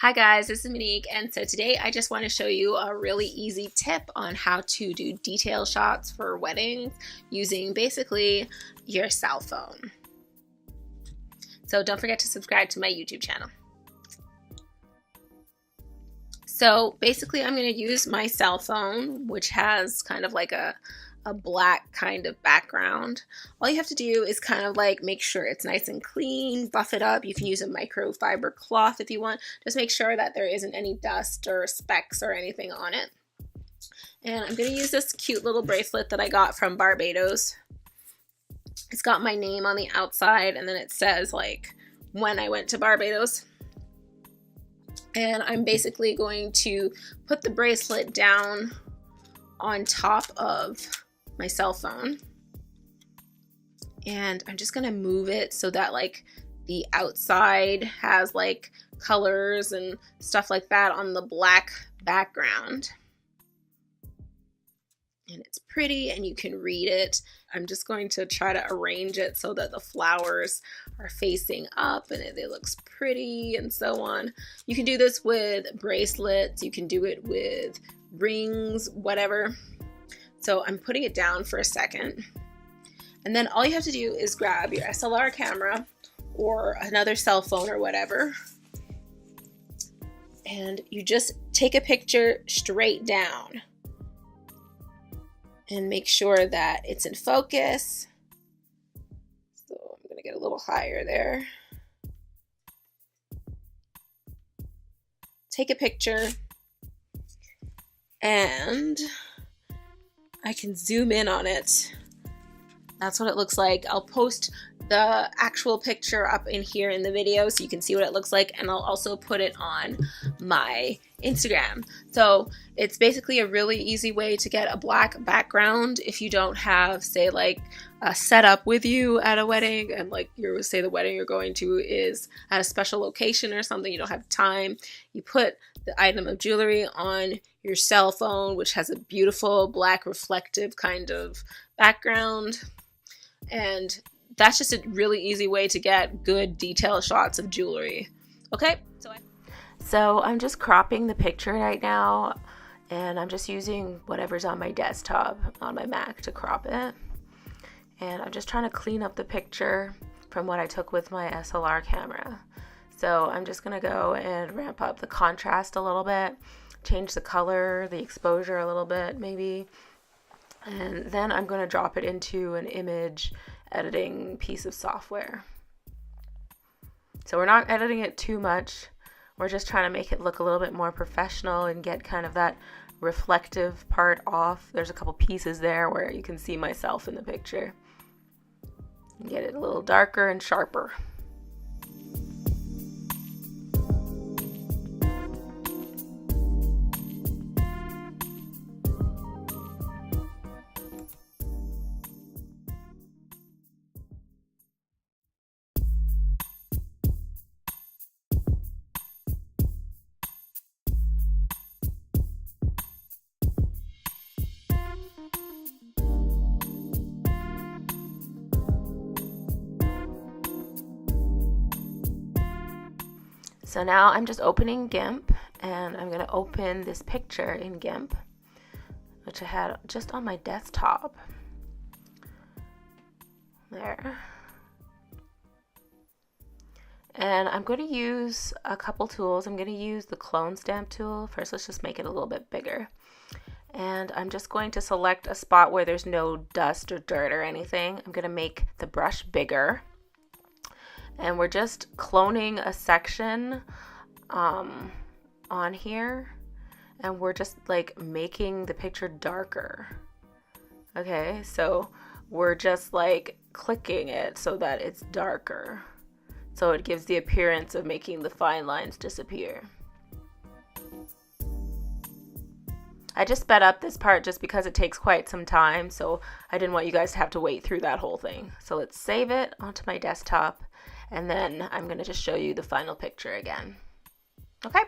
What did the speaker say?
Hi guys, this is Monique, and so today I just want to show you a really easy tip on how to do detail shots for weddings using basically your cell phone. So don't forget to subscribe to my YouTube channel. So basically I'm going to use my cell phone, which has kind of like a black kind of background. All you have to do is kind of like make sure it's nice and clean, buff it up. You can use a microfiber cloth if you want. Just make sure that there isn't any dust or specks or anything on it. And I'm going to use this cute little bracelet that I got from Barbados. It's got my name on the outside, and then it says like when I went to Barbados. And I'm basically going to put the bracelet down on top of my cell phone, and I'm just gonna move it so that like the outside has like colors and stuff like that on the black background, and it's pretty and you can read it. I'm just going to try to arrange it so that the flowers are facing up and it looks pretty and so on. You can do this with bracelets, you can do it with rings, whatever. So I'm putting it down for a second, and then all you have to do is grab your SLR camera or another cell phone or whatever, and you just take a picture straight down and make sure that it's in focus. So I'm gonna get a little higher there. Take a picture, and I can zoom in on it. That's what it looks like. I'll post the actual picture up in here in the video so you can see what it looks like, and I'll also put it on my Instagram. So it's basically a really easy way to get a black background if you don't have, say, like a setup with you at a wedding, and like say the wedding you're going to is at a special location or something, you don't have time. You put the item of jewelry on your cell phone, which has a beautiful black reflective kind of background, and that's just a really easy way to get good detail shots of jewelry. Okay, so I'm just cropping the picture right now, and I'm just using whatever's on my desktop on my Mac to crop it, and I'm just trying to clean up the picture from what I took with my SLR camera. So I'm just gonna go and ramp up the contrast a little bit, change the color, the exposure a little bit maybe, and then I'm going to drop it into an image editing piece of software. So we're not editing it too much, we're just trying to make it look a little bit more professional and get kind of that reflective part off. There's a couple pieces there where you can see myself in the picture. Get it a little darker and sharper. So now I'm just opening GIMP, and I'm going to open this picture in GIMP, which I had just on my desktop. There. And I'm going to use a couple tools. I'm going to use the clone stamp tool. First, let's just make it a little bit bigger. And I'm just going to select a spot where there's no dust or dirt or anything. I'm going to make the brush bigger. And we're just cloning a section on here, and we're just like making the picture darker. Okay, so we're just like clicking it so that it's darker, so it gives the appearance of making the fine lines disappear. I just sped up this part just because it takes quite some time, so I didn't want you guys to have to wait through that whole thing. So let's save it onto my desktop, and then I'm going to just show you the final picture again. Okay?